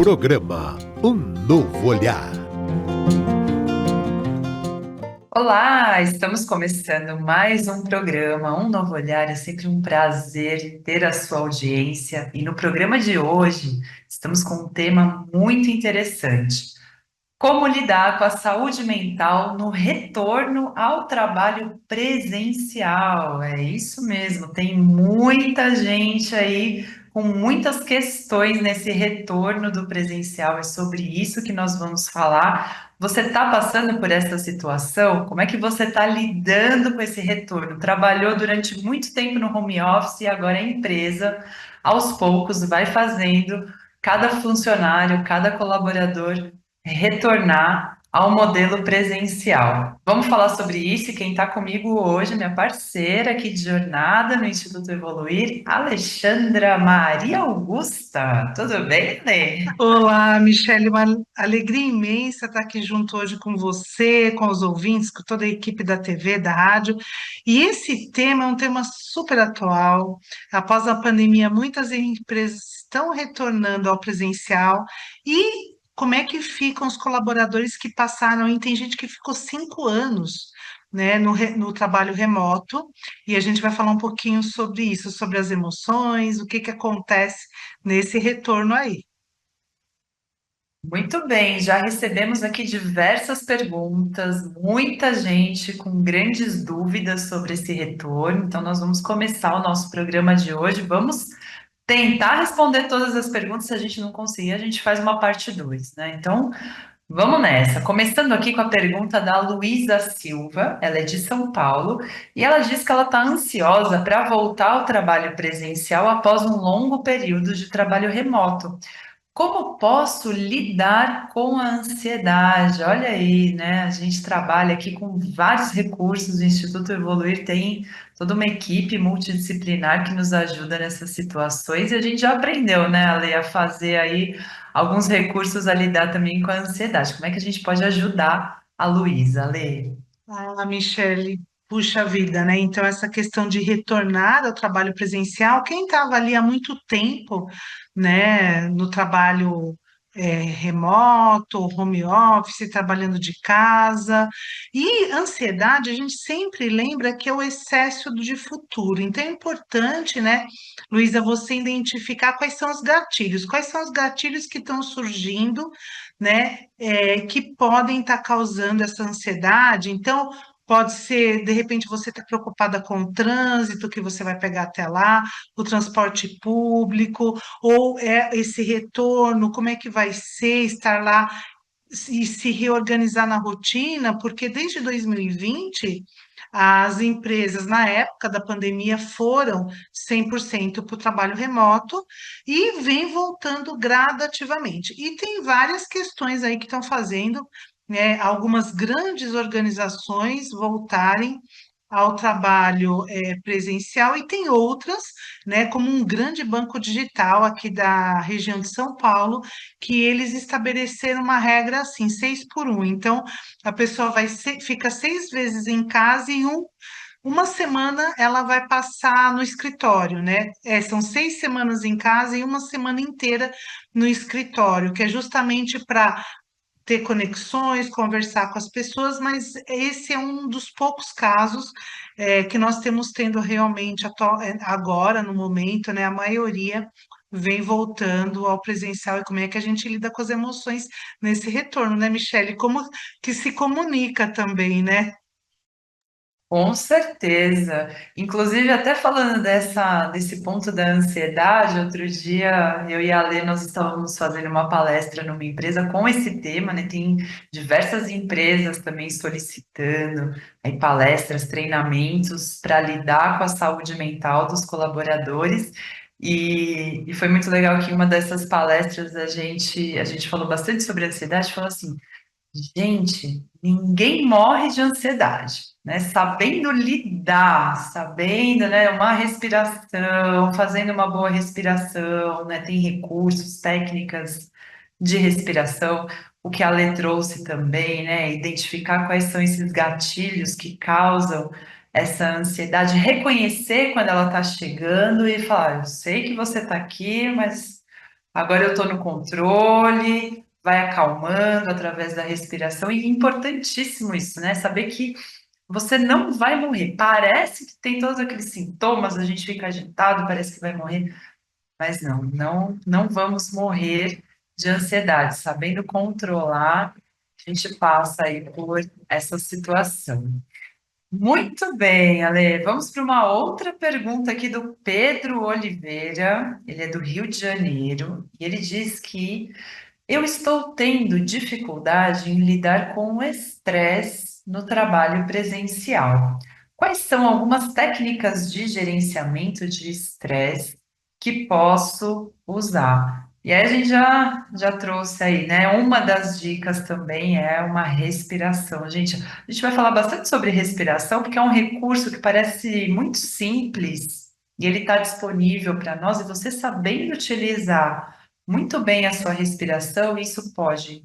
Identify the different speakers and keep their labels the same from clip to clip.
Speaker 1: Programa Um Novo Olhar.
Speaker 2: Olá, estamos começando mais um programa, Um Novo Olhar. É sempre um prazer ter a sua audiência. E no programa de hoje, estamos com um tema muito interessante. Como lidar com a saúde mental no retorno ao trabalho presencial? É isso mesmo, tem muita gente aí com muitas questões nesse retorno do presencial. É sobre isso que nós vamos falar. Você está passando por essa situação? Como é que você está lidando com esse retorno? Trabalhou durante muito tempo no home office e agora a empresa, aos poucos, vai fazendo cada funcionário, cada colaborador retornar ao modelo presencial. Vamos falar sobre isso e quem está comigo hoje, minha parceira aqui de jornada no Instituto Evoluir, Alexandra Maria Augusta. Tudo bem, Lê?
Speaker 3: Olá, Michele, uma alegria imensa estar aqui junto hoje com você, com os ouvintes, com toda a equipe da TV, da rádio. E esse tema é um tema super atual. Após a pandemia, muitas empresas estão retornando ao presencial. E como é que ficam os colaboradores que passaram? E tem gente que ficou 5 anos, né, no trabalho remoto. E a gente vai falar um pouquinho sobre isso, sobre as emoções, o que que acontece nesse retorno aí.
Speaker 2: Muito bem, já recebemos aqui diversas perguntas, muita gente com grandes dúvidas sobre esse retorno. Então, nós vamos começar o nosso programa de hoje. Vamos tentar responder todas as perguntas. Se a gente não conseguir, a gente faz uma parte 2, né? Então, vamos nessa. Começando aqui com a pergunta da Luísa Silva, ela é de São Paulo, e ela diz que ela está ansiosa para voltar ao trabalho presencial após um longo período de trabalho remoto. Como posso lidar com a ansiedade? Olha aí, né? A gente trabalha aqui com vários recursos. O Instituto Evoluir tem toda uma equipe multidisciplinar que nos ajuda nessas situações e a gente já aprendeu, né, Ale, a fazer aí alguns recursos a lidar também com a ansiedade. Como é que a gente pode ajudar a Luísa, Ale?
Speaker 3: Ah, Michele, puxa vida, né? Então, essa questão de retornar ao trabalho presencial, quem estava ali há muito tempo, né, no trabalho remoto, home office, trabalhando de casa, e ansiedade, a gente sempre lembra que é o excesso de futuro. Então, é importante, né, Luísa, você identificar quais são os gatilhos que estão surgindo, né, que podem estar causando essa ansiedade. Então, pode ser, de repente, você está preocupada com o trânsito que você vai pegar até lá, o transporte público, ou é esse retorno, como é que vai ser estar lá e se reorganizar na rotina, porque desde 2020 as empresas, na época da pandemia, foram 100% para o trabalho remoto e vem voltando gradativamente. E tem várias questões aí que estão fazendo, né, algumas grandes organizações voltarem ao trabalho presencial e tem outras, né, como um grande banco digital aqui da região de São Paulo, que eles estabeleceram uma regra assim, 6 por 1. Então, a pessoa fica 6 vezes em casa e uma semana ela vai passar no escritório, né? São 6 semanas em casa e uma semana inteira no escritório, que é justamente para ter conexões, conversar com as pessoas, mas esse é um dos poucos casos que nós temos tendo realmente agora, no momento, né? A maioria vem voltando ao presencial e como é que a gente lida com as emoções nesse retorno, né, Michele? Como que se comunica também, né?
Speaker 2: Com certeza. Inclusive, até falando desse ponto da ansiedade, outro dia eu e a Lê, nós estávamos fazendo uma palestra numa empresa com esse tema, né? Tem diversas empresas também solicitando aí palestras, treinamentos para lidar com a saúde mental dos colaboradores. E foi muito legal que em uma dessas palestras a gente falou bastante sobre ansiedade, falou assim. Gente, ninguém morre de ansiedade, né? Sabendo lidar, sabendo, né, uma respiração, fazendo uma boa respiração, né? Tem recursos, técnicas de respiração, o que a Lê trouxe também, né? Identificar quais são esses gatilhos que causam essa ansiedade, reconhecer quando ela está chegando e falar, eu sei que você está aqui, mas agora eu estou no controle, vai acalmando através da respiração, e é importantíssimo isso, né? Saber que você não vai morrer. Parece que tem todos aqueles sintomas, a gente fica agitado, parece que vai morrer, mas não vamos morrer de ansiedade. Sabendo controlar, a gente passa aí por essa situação. Muito bem, Ale. Vamos para uma outra pergunta aqui do Pedro Oliveira. Ele é do Rio de Janeiro e ele diz que eu estou tendo dificuldade em lidar com o estresse no trabalho presencial. Quais são algumas técnicas de gerenciamento de estresse que posso usar? E aí a gente já trouxe aí, né? Uma das dicas também é uma respiração. A gente vai falar bastante sobre respiração, porque é um recurso que parece muito simples e ele está disponível para nós, e você sabendo utilizar muito bem a sua respiração, isso pode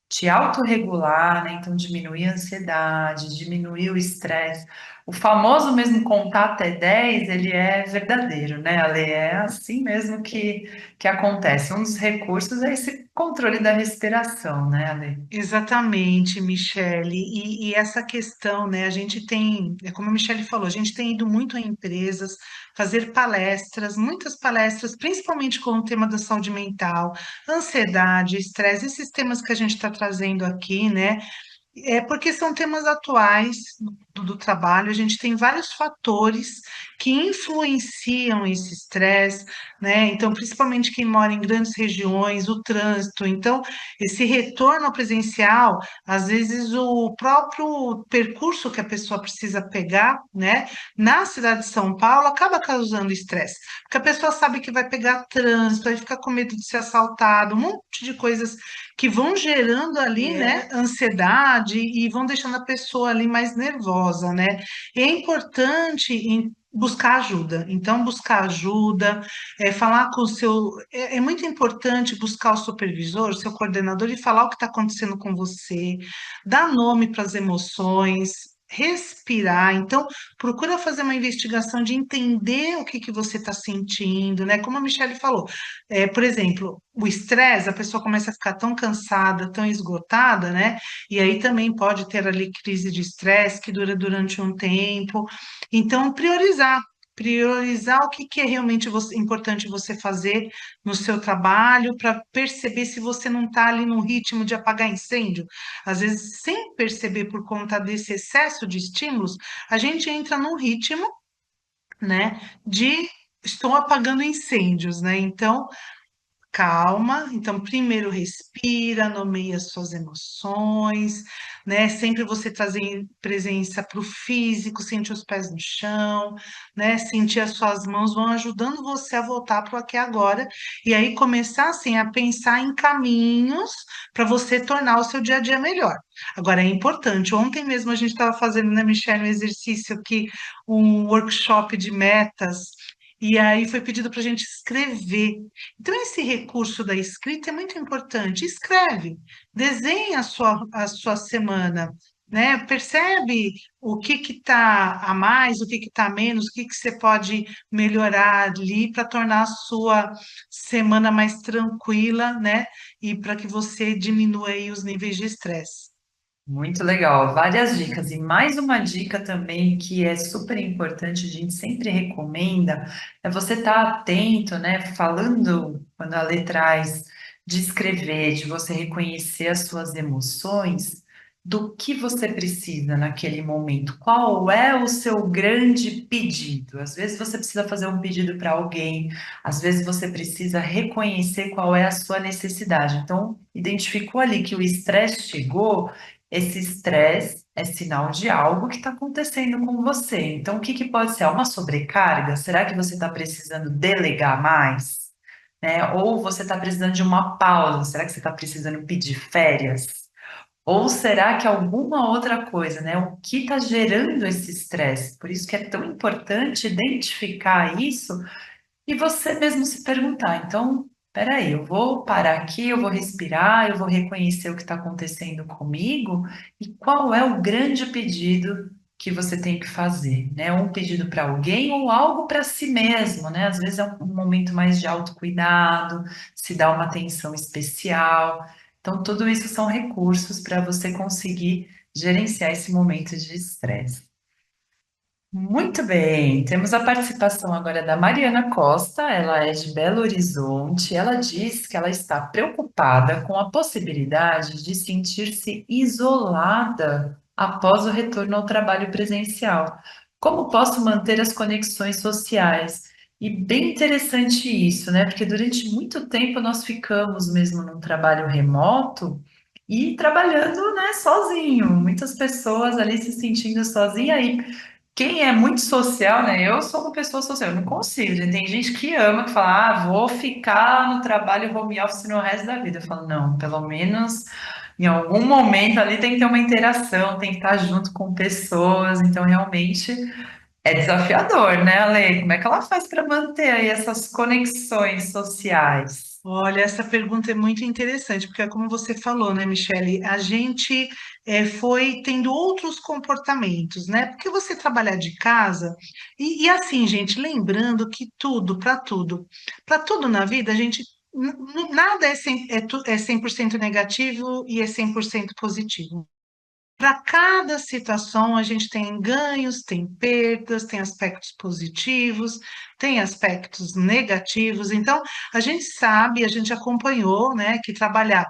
Speaker 2: te autorregular, né? Então, diminuir a ansiedade, diminuir o estresse. O famoso mesmo contar até 10, ele é verdadeiro, né, Ale? É assim mesmo que acontece. Um dos recursos é esse controle da respiração, né, Ale?
Speaker 3: Exatamente, Michele. E essa questão, né? A gente tem, é como a Michele falou, a gente tem ido muito a empresas fazer palestras, muitas palestras, principalmente com o tema da saúde mental, ansiedade, estresse, esses temas que a gente está trazendo aqui, né? É porque são temas atuais do trabalho, a gente tem vários fatores que influenciam esse estresse, né? Então, principalmente quem mora em grandes regiões, o trânsito. Então, esse retorno ao presencial, às vezes o próprio percurso que a pessoa precisa pegar, né, na cidade de São Paulo, acaba causando estresse, porque a pessoa sabe que vai pegar trânsito, vai ficar com medo de ser assaltado, um monte de coisas que vão gerando ali, né, ansiedade e vão deixando a pessoa ali mais nervosa, né? E é importante buscar ajuda. Então, buscar ajuda, falar com o seu. É muito importante buscar o supervisor, o seu coordenador e falar o que está acontecendo com você, dar nome para as emoções. Respirar, então procura fazer uma investigação de entender o que que você está sentindo, né? Como a Michelle falou, por exemplo, o estresse, a pessoa começa a ficar tão cansada, tão esgotada, né? E aí também pode ter ali crise de estresse que dura durante um tempo. Então, priorizar o que que é realmente importante você fazer no seu trabalho para perceber se você não está ali no ritmo de apagar incêndio. Às vezes, sem perceber por conta desse excesso de estímulos, a gente entra num ritmo, né, de estou apagando incêndios, né? Então, calma, então primeiro respira, nomeia suas emoções, né? Sempre você trazer presença para o físico, sentir os pés no chão, né? Sentir as suas mãos vão ajudando você a voltar para o aqui e agora, e aí começar assim a pensar em caminhos para você tornar o seu dia a dia melhor. Agora é importante, ontem mesmo a gente estava fazendo, né, Michelle, um exercício aqui, um workshop de metas. E aí foi pedido para a gente escrever. Então, esse recurso da escrita é muito importante. Escreve, desenha a sua semana, né? Percebe o que está a mais, o que está a menos, o que que você pode melhorar ali para tornar a sua semana mais tranquila, né? E para que você diminua aí os níveis de estresse.
Speaker 2: Muito legal, várias dicas. E mais uma dica também que é super importante, a gente sempre recomenda, é você estar atento, né? Falando, quando a lei traz de escrever, de você reconhecer as suas emoções, do que você precisa naquele momento. Qual é o seu grande pedido? Às vezes você precisa fazer um pedido para alguém, às vezes você precisa reconhecer qual é a sua necessidade. Então, identificou ali que o estresse chegou. Esse estresse é sinal de algo que está acontecendo com você. Então, o que que pode ser? Uma sobrecarga? Será que você está precisando delegar mais? Né? Ou você está precisando de uma pausa? Será que você está precisando pedir férias? Ou será que alguma outra coisa, né? O que está gerando esse estresse? Por isso que é tão importante identificar isso e você mesmo se perguntar, então, peraí, eu vou parar aqui, eu vou respirar, eu vou reconhecer o que está acontecendo comigo e qual é o grande pedido que você tem que fazer, né? Um pedido para alguém ou algo para si mesmo, né? Às vezes é um momento mais de autocuidado, se dá uma atenção especial. Então, tudo isso são recursos para você conseguir gerenciar esse momento de estresse. Muito bem, temos a participação agora da Mariana Costa, ela é de Belo Horizonte. Ela diz que ela está preocupada com a possibilidade de sentir-se isolada após o retorno ao trabalho presencial. Como posso manter as conexões sociais? E bem interessante isso, né? Porque durante muito tempo nós ficamos mesmo num trabalho remoto e trabalhando, né, sozinho. Muitas pessoas ali se sentindo sozinha e quem é muito social, né? Eu sou uma pessoa social, eu não consigo. Gente. Tem gente que ama, que fala, vou ficar no trabalho home office no resto da vida. Eu falo, não, pelo menos em algum momento ali tem que ter uma interação, tem que estar junto com pessoas. Então, realmente é desafiador, né, Ale? Como é que ela faz para manter aí essas conexões sociais?
Speaker 3: Olha, essa pergunta é muito interessante, porque é como você falou, né, Michele? A gente foi tendo outros comportamentos, né? Porque você trabalhar de casa, e assim, gente, lembrando que para tudo na vida, a gente, nada é 100% negativo e é 100% positivo. Para cada situação, a gente tem ganhos, tem perdas, tem aspectos positivos, tem aspectos negativos. Então, a gente sabe, a gente acompanhou, né, que trabalhar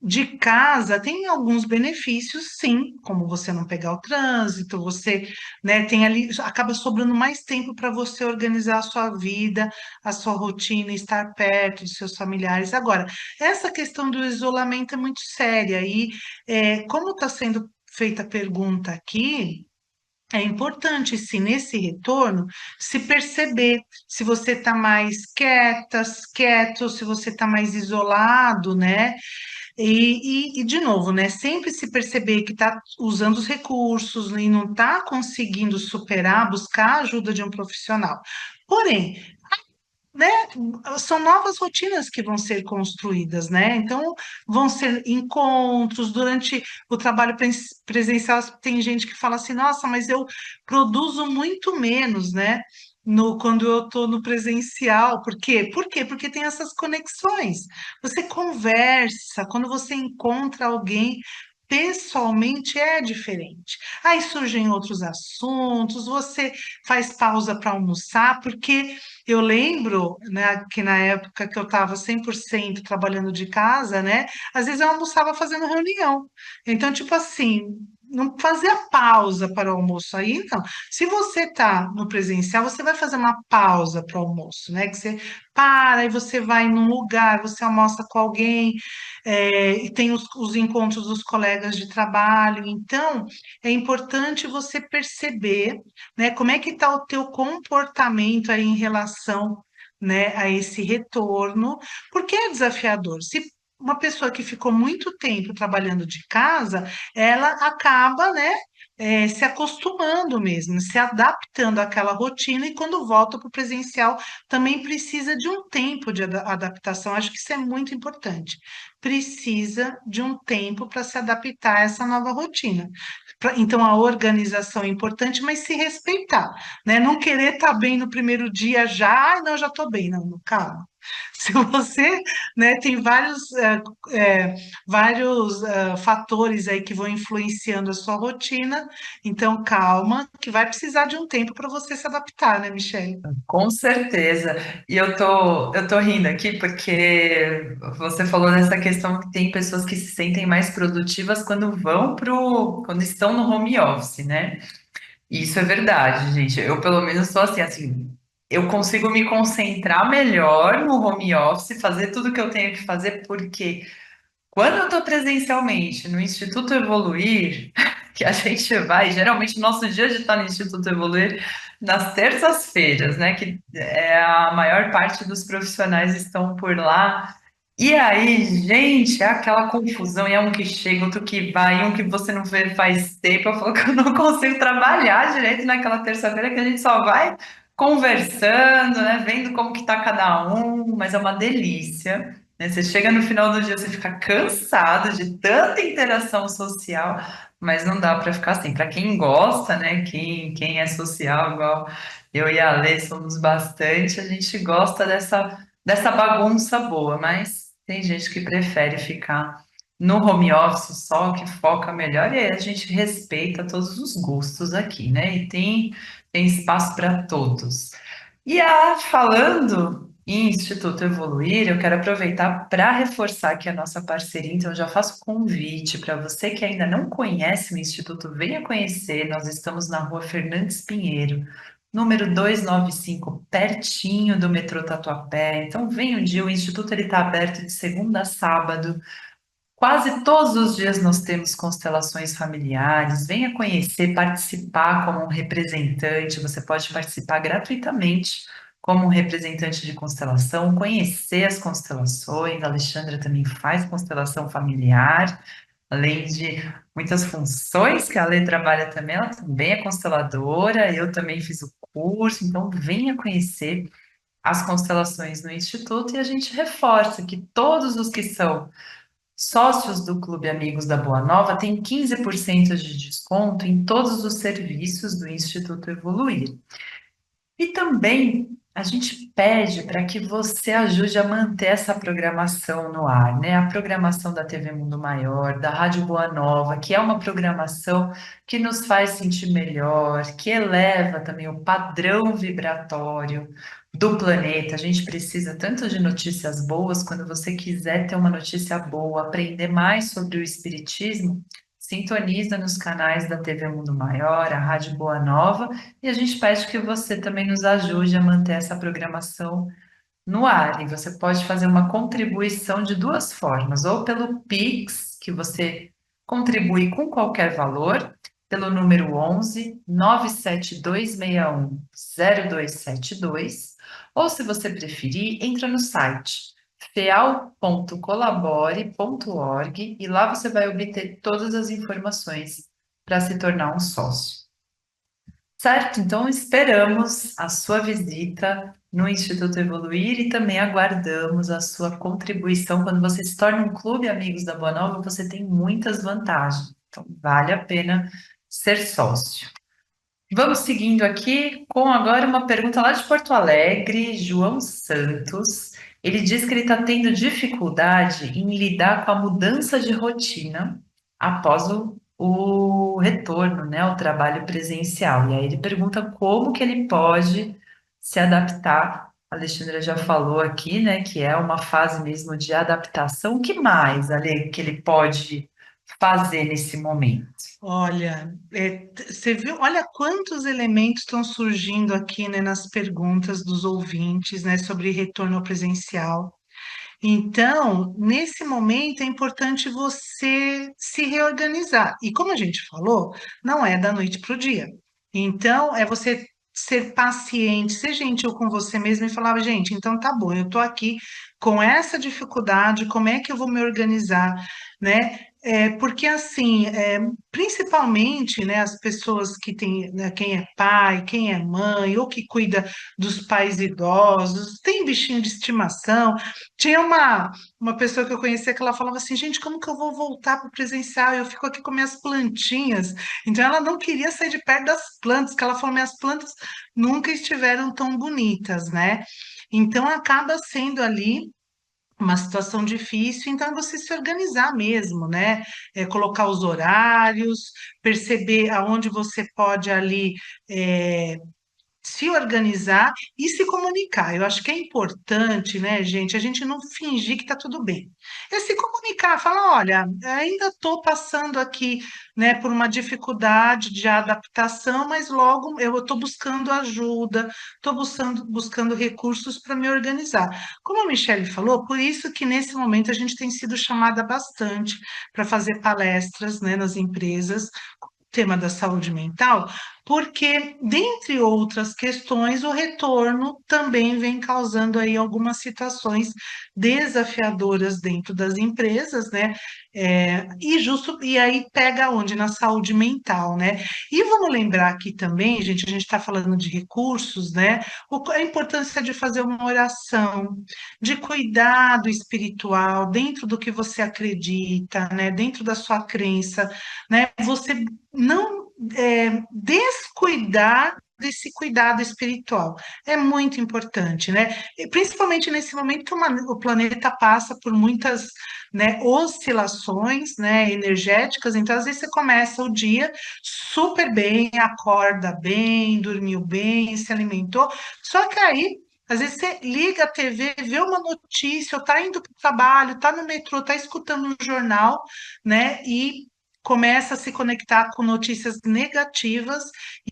Speaker 3: de casa tem alguns benefícios, sim, como você não pegar o trânsito, você, né, tem ali, acaba sobrando mais tempo para você organizar a sua vida, a sua rotina, estar perto dos seus familiares. Agora, essa questão do isolamento é muito séria e como está sendo feita a pergunta aqui, é importante, sim, nesse retorno, se perceber se você está mais quieto, se você está mais isolado, né? De novo, né? Sempre se perceber que está usando os recursos e não está conseguindo superar, buscar a ajuda de um profissional. Porém, né, são novas rotinas que vão ser construídas, né? Então, vão ser encontros durante o trabalho presencial. Tem gente que fala assim, nossa, mas eu produzo muito menos, né? Quando eu estou no presencial. Por quê? Por quê? Porque tem essas conexões. Você conversa, quando você encontra alguém. Pessoalmente é diferente. Aí surgem outros assuntos, você faz pausa para almoçar, porque eu lembro, né, que na época que eu estava 100% trabalhando de casa, né, às vezes eu almoçava fazendo reunião. Então, tipo assim, não fazia pausa para o almoço. Aí, então, se você está no presencial, você vai fazer uma pausa para o almoço, né, que você para e você vai num lugar, você almoça com alguém, e tem os encontros dos colegas de trabalho. Então, é importante você perceber, né? Como é que está o teu comportamento aí em relação, né, a esse retorno? Porque é desafiador. Se uma pessoa que ficou muito tempo trabalhando de casa, ela acaba, né, se acostumando mesmo, se adaptando àquela rotina e quando volta para o presencial também precisa de um tempo de adaptação. Acho que isso é muito importante. Precisa de um tempo para se adaptar a essa nova rotina. Então, a organização é importante, mas se respeitar, né? Não querer estar bem no primeiro dia já, não, já estou bem, não, calma. Se você, né, tem vários fatores aí que vão influenciando a sua rotina, então calma, que vai precisar de um tempo para você se adaptar, né, Michelle?
Speaker 2: Com certeza. E eu tô rindo aqui porque você falou dessa questão que tem pessoas que se sentem mais produtivas quando estão no home office, né? E isso é verdade, gente. Eu pelo menos sou assim, eu consigo me concentrar melhor no home office, fazer tudo que eu tenho que fazer, porque quando eu estou presencialmente no Instituto Evoluir, que a gente vai, geralmente nosso dia de estar no Instituto Evoluir nas terças-feiras, né? Que é a maior parte dos profissionais estão por lá. E aí, gente, é aquela confusão, e é um que chega, outro que vai, um que você não vê faz tempo. Eu falo que eu não consigo trabalhar direito naquela terça-feira, que a gente só vai conversando, né? Vendo como que tá cada um, mas é uma delícia. né? Você chega no final do dia, você fica cansado de tanta interação social, mas não dá para ficar assim. Para quem gosta, né? Quem é social, igual eu e a Lê somos bastante, a gente gosta dessa bagunça boa, mas tem gente que prefere ficar no home office só, que foca melhor, e aí a gente respeita todos os gostos aqui, né? E tem espaço para todos. Falando em Instituto Evoluir, eu quero aproveitar para reforçar aqui a nossa parceria, então eu já faço convite para você que ainda não conhece o Instituto, venha conhecer. Nós estamos na Rua Fernandes Pinheiro, número 295, pertinho do metrô Tatuapé. Então vem um dia, o Instituto está aberto de segunda a sábado. Quase todos os dias nós temos constelações familiares. Venha conhecer, participar como um representante. Você pode participar gratuitamente como um representante de constelação, conhecer as constelações. A Alexandra também faz constelação familiar, além de muitas funções que a Lê trabalha também. Ela também é consteladora. Eu também fiz o curso. Então, venha conhecer as constelações no Instituto, e a gente reforça que todos os que são sócios do Clube Amigos da Boa Nova têm 15% de desconto em todos os serviços do Instituto Evoluir. E também a gente pede para que você ajude a manter essa programação no ar, né? A programação da TV Mundo Maior, da Rádio Boa Nova, que é uma programação que nos faz sentir melhor, que eleva também o padrão vibratório do planeta. A gente precisa tanto de notícias boas. Quando você quiser ter uma notícia boa, aprender mais sobre o espiritismo, sintoniza nos canais da TV Mundo Maior, a Rádio Boa Nova, e a gente pede que você também nos ajude a manter essa programação no ar. E você pode fazer uma contribuição de duas formas: ou pelo Pix, que você contribui com qualquer valor, pelo número 11 97261 0272, ou se você preferir, entra no site feal.colabore.org, e lá você vai obter todas as informações para se tornar um sócio. Certo? Então, esperamos a sua visita no Instituto Evoluir e também aguardamos a sua contribuição. Quando você se torna um clube Amigos da Boa Nova, você tem muitas vantagens. Então, vale a pena ser sócio. Vamos seguindo aqui com agora uma pergunta lá de Porto Alegre, João Santos. Ele diz que ele está tendo dificuldade em lidar com a mudança de rotina após o retorno, né, ao trabalho presencial. E aí ele pergunta como que ele pode se adaptar. A Alexandra já falou aqui, né, que é uma fase mesmo de adaptação. O que mais, Ale, que ele pode fazer nesse momento?
Speaker 3: Olha, você viu, olha quantos elementos estão surgindo aqui, né, nas perguntas dos ouvintes, né, sobre retorno ao presencial. Então, nesse momento é importante você se reorganizar. E como a gente falou, não é da noite para o dia. Então, é você ser paciente, ser gentil com você mesmo e falar, gente, então tá bom, eu tô aqui com essa dificuldade, como é que eu vou me organizar, né? Porque assim, principalmente, né, as pessoas que têm, né, quem é pai, quem é mãe, ou que cuida dos pais idosos, tem bichinho de estimação. Tinha uma pessoa que eu conhecia que ela falava assim, gente, como que eu vou voltar para o presencial? Eu fico aqui com minhas plantinhas. Então ela não queria sair de perto das plantas, que ela falou, minhas plantas nunca estiveram tão bonitas, né? Então acaba sendo ali uma situação difícil, então é você se organizar mesmo, né? Colocar os horários, perceber aonde você pode ali se organizar e se comunicar. Eu acho que é importante, né, gente, a gente não fingir que está tudo bem. É se comunicar, falar, olha, ainda estou passando aqui, né, por uma dificuldade de adaptação, mas logo eu estou buscando ajuda, estou buscando recursos para me organizar. Como a Michelle falou, por isso que nesse momento a gente tem sido chamada bastante para fazer palestras, né, nas empresas, tema da saúde mental, porque, dentre outras questões, o retorno também vem causando aí algumas situações desafiadoras dentro das empresas, né? E aí pega onde? Na saúde mental, né? E vamos lembrar aqui também, gente, a gente está falando de recursos, né? A importância de fazer uma oração, de cuidado espiritual dentro do que você acredita, né? Dentro da sua crença, né? Você não descuidar desse cuidado espiritual. É muito importante, né? E principalmente nesse momento que o planeta passa por muitas, né, oscilações, né, energéticas, então às vezes você começa o dia super bem, acorda bem, dormiu bem, se alimentou, só que aí às vezes você liga a TV, vê uma notícia, ou tá indo para o trabalho, tá no metrô, tá escutando um jornal, né? E começa a se conectar com notícias negativas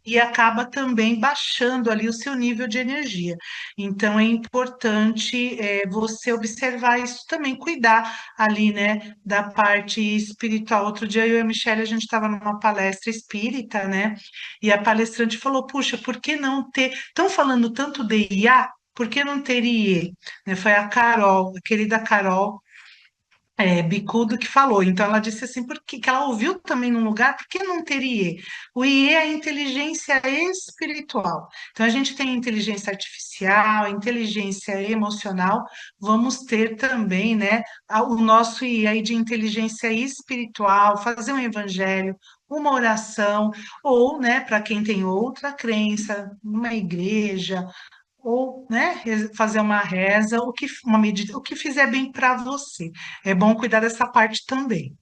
Speaker 3: e acaba também baixando ali o seu nível de energia. Então é importante você observar isso também, cuidar ali, né, da parte espiritual. Outro dia eu e a Michelle, a gente estava numa palestra espírita, né? E a palestrante falou: puxa, por que não ter? Estão falando tanto de IA, por que não ter IE? Né, foi a Carol, a querida Carol Bicudo que falou. Então ela disse assim, porque que ela ouviu também num lugar, por que não ter IE? O IE é a inteligência espiritual. Então a gente tem inteligência artificial, inteligência emocional, vamos ter também, né, o nosso IE aí de inteligência espiritual, fazer um evangelho, uma oração, ou, né, para quem tem outra crença, uma igreja, ou, né, fazer uma reza, uma medida, o que fizer bem para você. É bom cuidar dessa parte também.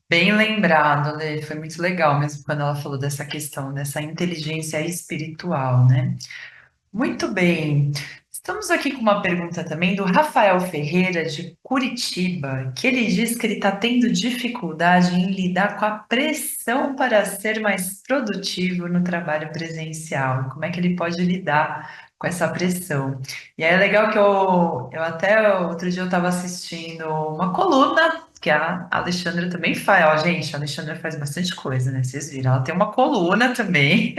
Speaker 2: Bem lembrado, Lê, foi muito legal mesmo quando ela falou dessa questão, dessa inteligência espiritual, né? Muito bem. Estamos aqui com uma pergunta também do Rafael Ferreira, de Curitiba, que ele diz que ele está tendo dificuldade em lidar com a pressão para ser mais produtivo no trabalho presencial. Como é que ele pode lidar com essa pressão? E aí é legal que eu até outro dia eu estava assistindo uma coluna que a Alexandra também faz. Ó, gente, a Alexandra faz bastante coisa, né? Vocês viram, ela tem uma coluna também.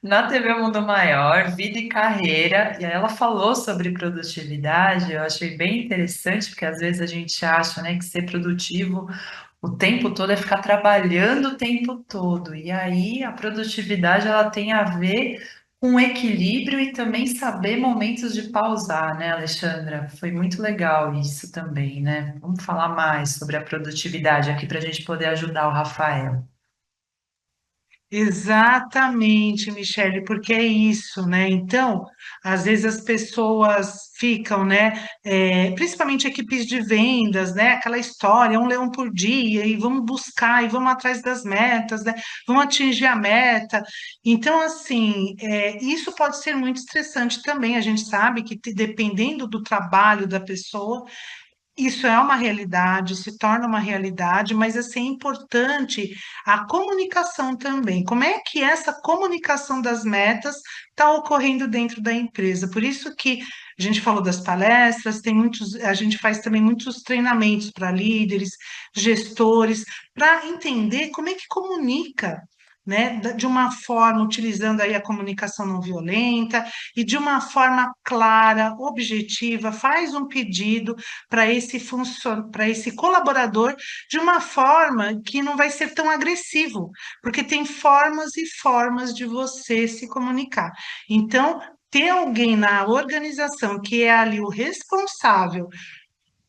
Speaker 2: Na TV Mundo Maior, Vida e Carreira, e aí ela falou sobre produtividade, eu achei bem interessante, porque às vezes a gente acha, né, que ser produtivo o tempo todo é ficar trabalhando o tempo todo, e aí a produtividade ela tem a ver com equilíbrio e também saber momentos de pausar, né, Alexandra? Foi muito legal isso também, né? Vamos falar mais sobre a produtividade aqui para a gente poder ajudar o Rafael.
Speaker 3: Exatamente, Michele, porque é isso, né? Então, às vezes as pessoas ficam, né? Principalmente equipes de vendas, né? Aquela história, um leão por dia, e vamos buscar, e vamos atrás das metas, né? Vamos atingir a meta. Então, assim, isso pode ser muito estressante também. A gente sabe que dependendo do trabalho da pessoa, isso é uma realidade, se torna uma realidade, mas assim, é importante a comunicação também. Como é que essa comunicação das metas está ocorrendo dentro da empresa? Por isso que a gente falou das palestras, tem muitos, a gente faz também muitos treinamentos para líderes, gestores, para entender como é que comunica. Né, de uma forma, utilizando aí a comunicação não violenta e de uma forma clara, objetiva, faz um pedido para esse colaborador de uma forma que não vai ser tão agressivo, porque tem formas e formas de você se comunicar. Então, ter alguém na organização que é ali o responsável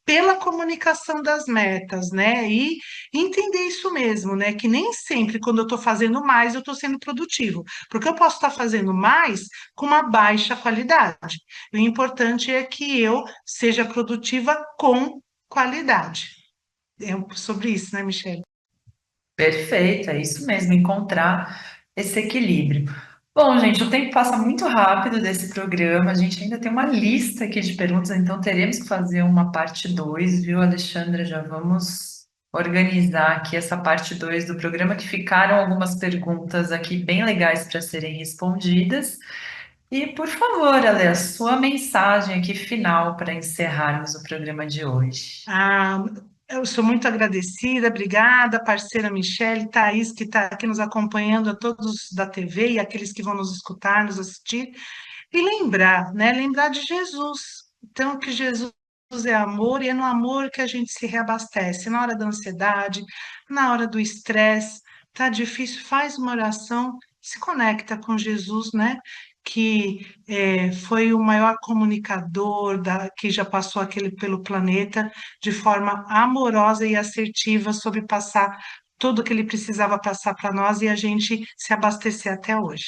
Speaker 3: pela comunicação das metas, né? E entender isso mesmo, né? Que nem sempre, quando eu estou fazendo mais, eu estou sendo produtivo, porque eu posso estar fazendo mais com uma baixa qualidade. O importante é que eu seja produtiva com qualidade. Sobre isso, né, Michelle?
Speaker 2: Perfeito, é isso mesmo, encontrar esse equilíbrio. Bom, gente, o tempo passa muito rápido desse programa, a gente ainda tem uma lista aqui de perguntas, então teremos que fazer uma parte 2, viu, Alexandra? Já vamos organizar aqui essa parte 2 do programa, que ficaram algumas perguntas aqui bem legais para serem respondidas. E, por favor, Ale, a sua mensagem aqui final para encerrarmos o programa de hoje.
Speaker 3: Ah, Eu sou muito agradecida, obrigada, parceira Michele, Thaís, que está aqui nos acompanhando, a todos da TV e aqueles que vão nos escutar, nos assistir. E lembrar, né? Lembrar de Jesus. Então, que Jesus é amor e é no amor que a gente se reabastece. Na hora da ansiedade, na hora do estresse, tá difícil, faz uma oração, se conecta com Jesus, né? Que foi o maior comunicador que já passou aquele pelo planeta de forma amorosa e assertiva sobre passar tudo que ele precisava passar para nós e a gente se abastecer até hoje.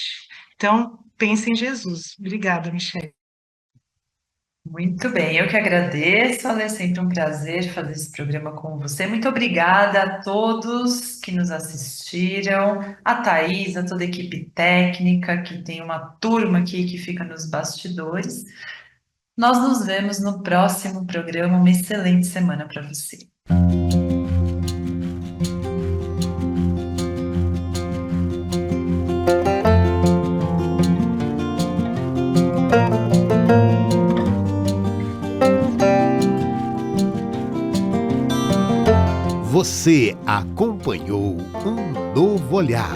Speaker 3: Então, pense em Jesus. Obrigada, Michelle.
Speaker 2: Muito bem, eu que agradeço, Ale, é sempre um prazer fazer esse programa com você. Muito obrigada a todos que nos assistiram, a Thaís, a toda a equipe técnica, que tem uma turma aqui que fica nos bastidores. Nós nos vemos no próximo programa. Uma excelente semana para você.
Speaker 1: Você acompanhou Um Novo Olhar.